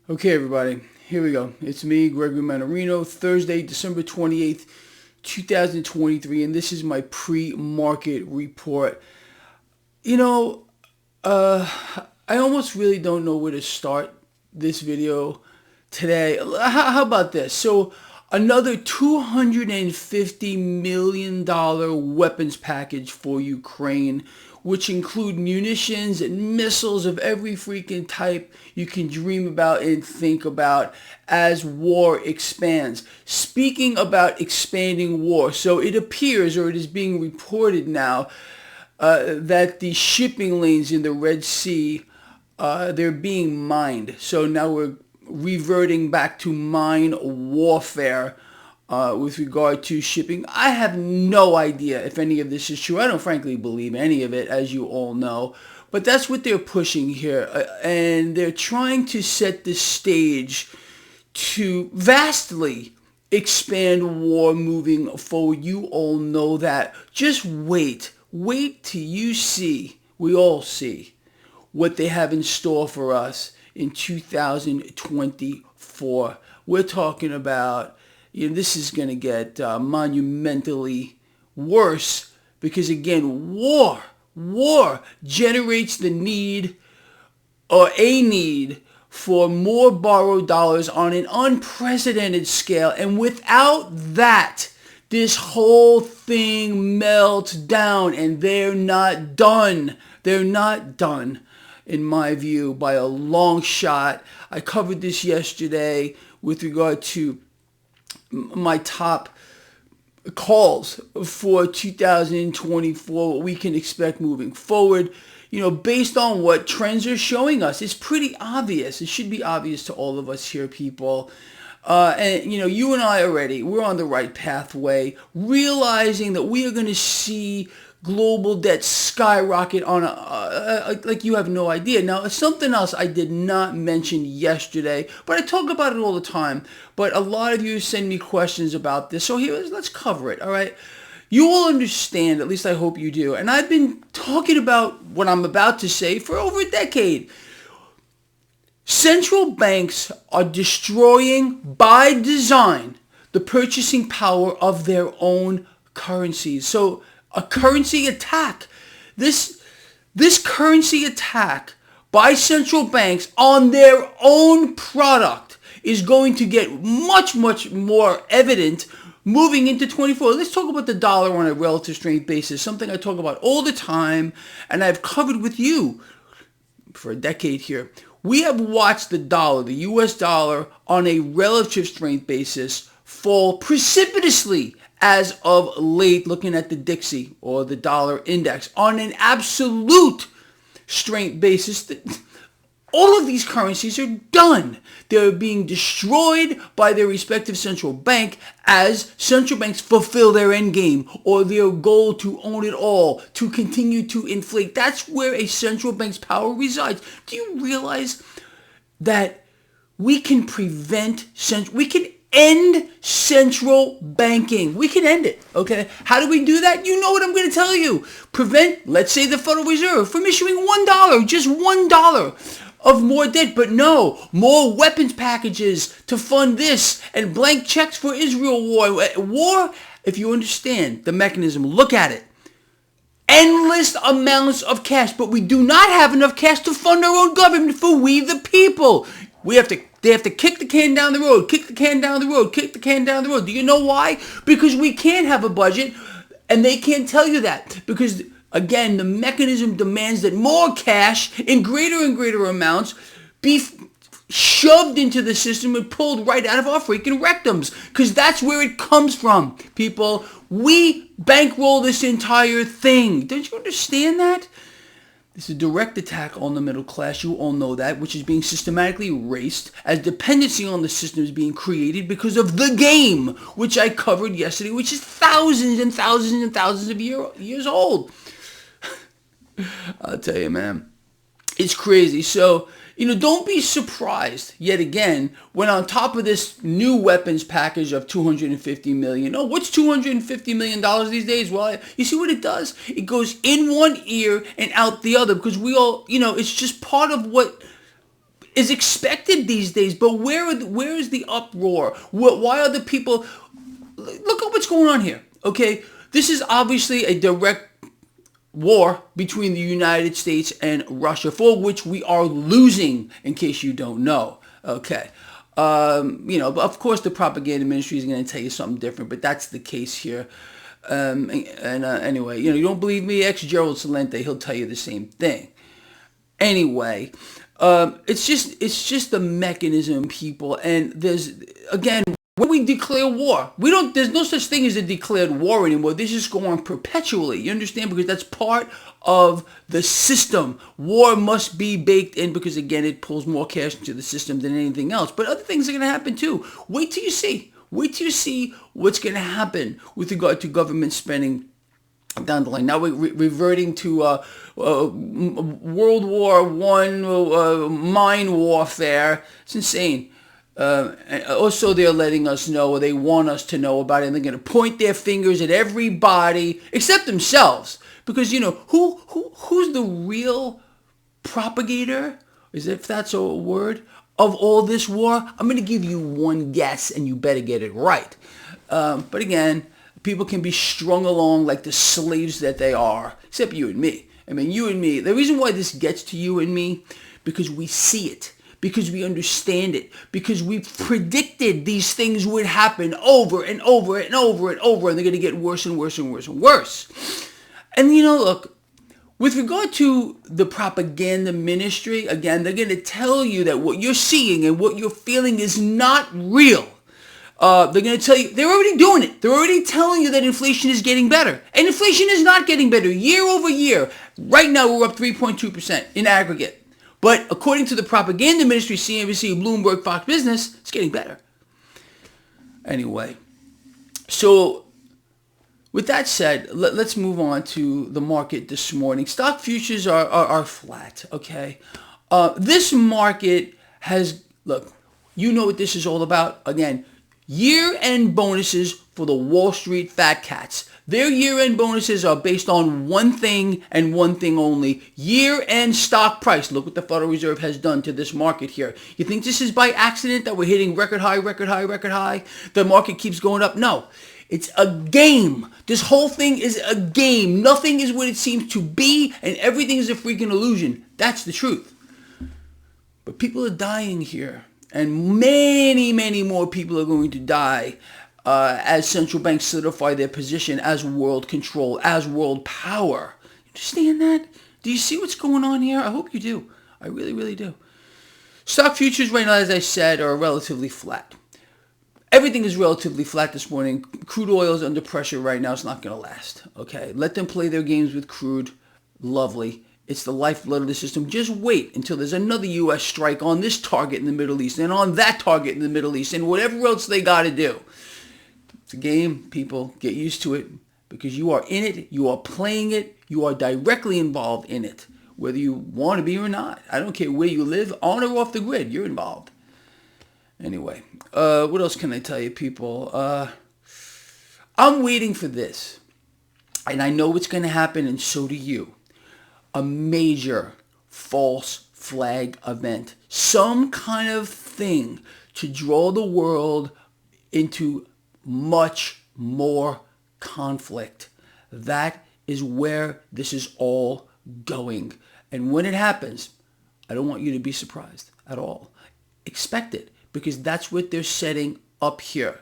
Okay, everybody, here we go. It's me, Gregory Mannarino, Thursday, December 28th, 2023, and this is my pre-market report. You know, uh, I almost really don't know where to start this video today. How about this? So, another $250 million weapons package for Ukraine, which include munitions and missiles of every freaking type you can dream about and think about as war expands. Speaking about expanding war, so it appears, or it is being reported now, that the shipping lanes in the Red Sea, they're being mined. So now we're reverting back to mine warfare with regard to shipping. I have no idea if any of this is true. I don't frankly believe any of it, as you all know. But that's what they're pushing here. And they're trying to set the stage to vastly expand war moving forward. You all know that. Just wait. Wait till you see, we all see, what they have in store for us in 2024. We're talking about, this is going to get monumentally worse because, again, war generates the need or a need for more borrowed dollars on an unprecedented scale. And without that, this whole thing melts down, and they're not done. They're not done, in my view, by a long shot. I covered this yesterday with regard to my top calls for 2024, what we can expect moving forward. Based on what trends are showing us, it's pretty obvious. It should be obvious to all of us here, people. And you and I already, we're on the right pathway, realizing that we are going to see global debt skyrocket on like you have no idea. Now, something else I did not mention yesterday, but I talk about it all the time. But a lot of you send me questions about this, so let's cover it. All right. You will understand, at least I hope you do. And I've been talking about what I'm about to say for over a decade. Central banks are destroying, by design, the purchasing power of their own currencies. So a currency attack, this currency attack by central banks on their own product is going to get much, much more evident moving into 24. Let's talk about the dollar on a relative strength basis, something I talk about all the time, and I've covered with you for a decade here. We have watched the dollar, the US dollar, on a relative strength basis fall precipitously as of late, looking at the Dixie or the dollar index. On an absolute strength basis, all of these currencies are done. They're being destroyed by their respective central bank as central banks fulfill their end game or their goal to own it all, to continue to inflate. That's where a central bank's power resides. Do you realize that we can end central banking? We can end it, okay? How do we do that? You know what I'm going to tell you. Prevent, let's say, the Federal Reserve from issuing $1, just $1 of more debt, but no, more weapons packages to fund this and blank checks for Israel war. If you understand the mechanism, look at it. Endless amounts of cash, but we do not have enough cash to fund our own government for we the people. They have to kick the can down the road, kick the can down the road, kick the can down the road. Do you know why? Because we can't have a budget, and they can't tell you that. Because, again, the mechanism demands that more cash in greater and greater amounts be shoved into the system and pulled right out of our freaking rectums. Because that's where it comes from, people. We bankroll this entire thing. Don't you understand that? This is a direct attack on the middle class. You all know that, which is being systematically erased as dependency on the system is being created because of the game, which I covered yesterday, which is thousands and thousands and thousands of years old. I'll tell you, man. It's crazy. So, don't be surprised, yet again, when on top of this new weapons package of $250 million. Oh, what's $250 million these days? Well, you see what it does? It goes in one ear and out the other because we all, it's just part of what is expected these days. But where is the uproar? Why are the people? Look at what's going on here. Okay, this is obviously a direct war between the United States and Russia, for which we are losing, in case you don't know. Okay. But of course the propaganda ministry is going to tell you something different, but that's the case here. Anyway, you don't believe me? Gerald Celente, he'll tell you the same thing. Anyway, it's just the mechanism, people, and there's, again, when we declare war, there's no such thing as a declared war anymore. This is going on perpetually. You understand? Because that's part of the system. War must be baked in because, again, it pulls more cash into the system than anything else. But other things are going to happen too. Wait till you see. Wait till you see what's going to happen with regard to government spending down the line. Now we're reverting to World War I mine warfare. It's insane. Also, they're letting us know, or they want us to know about it, and they're going to point their fingers at everybody except themselves, because who's the real propagator, if that's a word, of all this war? I'm going to give you one guess, and you better get it right. But again, people can be strung along like the slaves that they are, except you and me. I mean, you and me. The reason why this gets to you and me, because we see it. Because we understand it, because we predicted these things would happen over and over and over and over, and they're going to get worse and worse and worse and worse. And look, with regard to the propaganda ministry, again, they're going to tell you that what you're seeing and what you're feeling is not real. They're going to tell you, they're already doing it. They're already telling you that inflation is getting better. And inflation is not getting better year over year. Right now, we're up 3.2% in aggregate. But according to the propaganda ministry, CNBC, Bloomberg, Fox Business, it's getting better. Anyway, so with that said, let's move on to the market this morning. Stock futures are flat, okay? This market has, look, you know what this is all about. Again, year-end bonuses for the Wall Street fat cats. Their year-end bonuses are based on one thing and one thing only: year-end stock price. Look what the Federal Reserve has done to this market here. You think this is by accident that we're hitting record high, record high, record high? The market keeps going up? No. It's a game. This whole thing is a game. Nothing is what it seems to be, and everything is a freaking illusion. That's the truth. But people are dying here, and many, many more people are going to die as central banks solidify their position as world control, as world power. You understand that? Do you see what's going on here? I hope you do. I really, really do. Stock futures right now, as I said, are relatively flat. Everything is relatively flat this morning. Crude oil is under pressure right now. It's not going to last. Okay, let them play their games with crude. Lovely. It's the lifeblood of the system. Just wait until there's another U.S. strike on this target in the Middle East and on that target in the Middle East and whatever else they got to do. It's a game, people. Get used to it, because you are in it. You are playing it. You are directly involved in it, whether you want to be or not. I don't care where you live, on or off the grid. You're involved. Anyway, what else can I tell you, people? I'm waiting for this, and I know what's going to happen, and so do you. A major false flag event. Some kind of thing to draw the world into much more conflict. That is where this is all going. And when it happens, I don't want you to be surprised at all. Expect it, because that's what they're setting up here.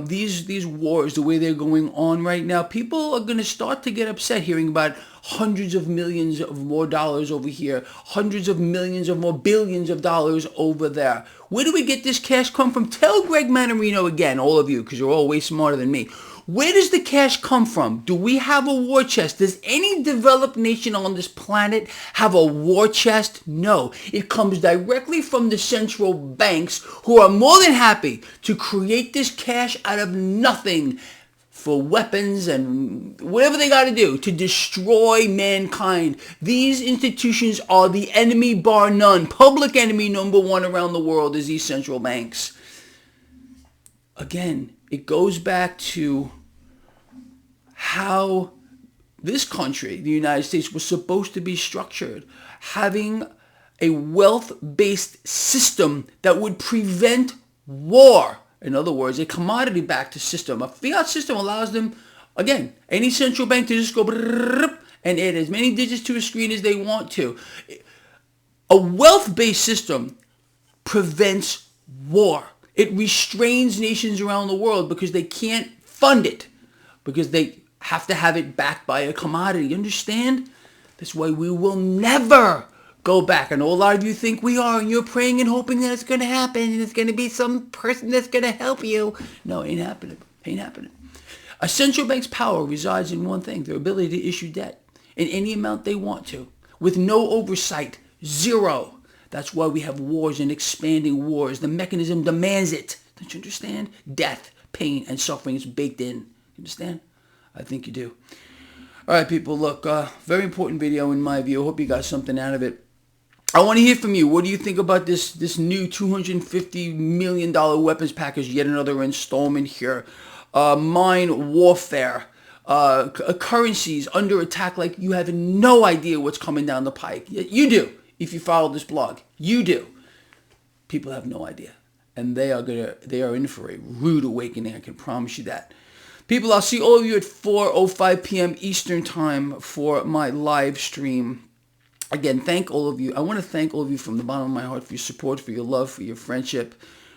These wars, the way they're going on right now, people are going to start to get upset hearing about hundreds of millions of more dollars over here, hundreds of millions of more billions of dollars over there. Where do we get this cash come from? Tell Greg Mannarino again, all of you, because you're all way smarter than me. Where does the cash come from? Do we have a war chest? Does any developed nation on this planet have a war chest? No. It comes directly from the central banks, who are more than happy to create this cash out of nothing for weapons and whatever they got to do to destroy mankind. These institutions are the enemy bar none. Public enemy number one around the world is these central banks. Again, it goes back to how this country, the United States, was supposed to be structured. Having a wealth-based system that would prevent war. In other words, a commodity-backed system. A fiat system allows them, again, any central bank to just go and add as many digits to a screen as they want to. A wealth-based system prevents war. It restrains nations around the world because they can't fund it, because they have to have it backed by a commodity. You understand? That's why we will never go back. I know a lot of you think we are, and you're praying and hoping that it's going to happen, and it's going to be some person that's going to help you. No, it ain't happening. Ain't happening. A central bank's power resides in one thing: their ability to issue debt in any amount they want to, with no oversight, zero. That's why we have wars and expanding wars. The mechanism demands it. Don't you understand? Death, pain, and suffering is baked in. You understand? I think you do. All right, people, look, very important video in my view. I hope you got something out of it. I want to hear from you. What do you think about this new $250 million weapons package? Yet another installment here. Mind warfare. Currencies under attack like you have no idea what's coming down the pike. You do, if you follow this blog. You do. People have no idea. And they are in for a rude awakening, I can promise you that. People, I'll see all of you at 4:05 p.m. Eastern Time for my live stream. Again, thank all of you. I want to thank all of you from the bottom of my heart for your support, for your love, for your friendship,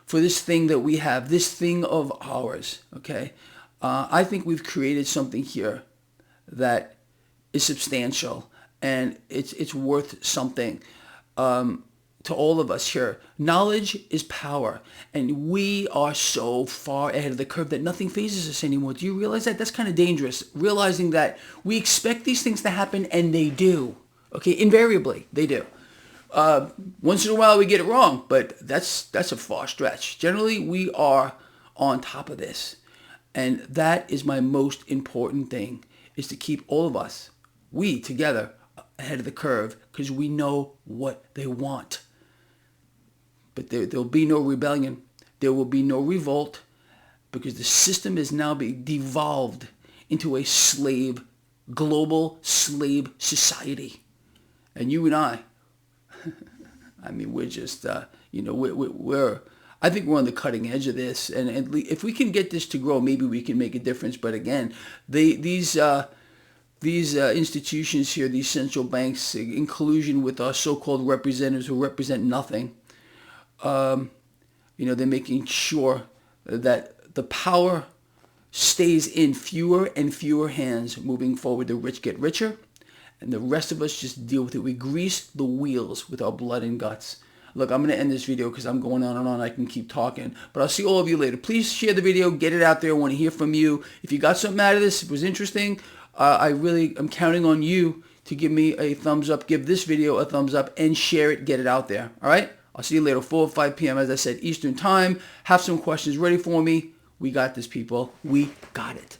for this thing that we have, this thing of ours, okay? I think we've created something here that is substantial, and it's worth something to all of us here. Knowledge is power, and we are so far ahead of the curve that nothing phases us anymore. Do you realize that? That's kind of dangerous, realizing that we expect these things to happen, and they do. Okay, invariably, they do. Once in a while we get it wrong, but that's a far stretch. Generally, we are on top of this. And that is my most important thing, is to keep all of us, we together, ahead of the curve, because we know what they want. But there'll be no rebellion. There will be no revolt, because the system is now being devolved into a global slave society. And you and I mean, we're just, we're I think we're on the cutting edge of this. And if we can get this to grow, maybe we can make a difference. But again, these institutions here, these central banks, in collusion with our so-called representatives who represent nothing, they're making sure that the power stays in fewer and fewer hands moving forward. The rich get richer, and the rest of us just deal with it. We grease the wheels with our blood and guts. Look, I'm going to end this video because I'm going on and on. I can keep talking. But I'll see all of you later. Please share the video. Get it out there. I want to hear from you. If you got something out of this, if it was interesting, I'm counting on you to give me a thumbs up. Give this video a thumbs up and share it. Get it out there. All right? I'll see you later, 4 or 5 p.m., as I said, Eastern Time. Have some questions ready for me. We got this, people. We got it.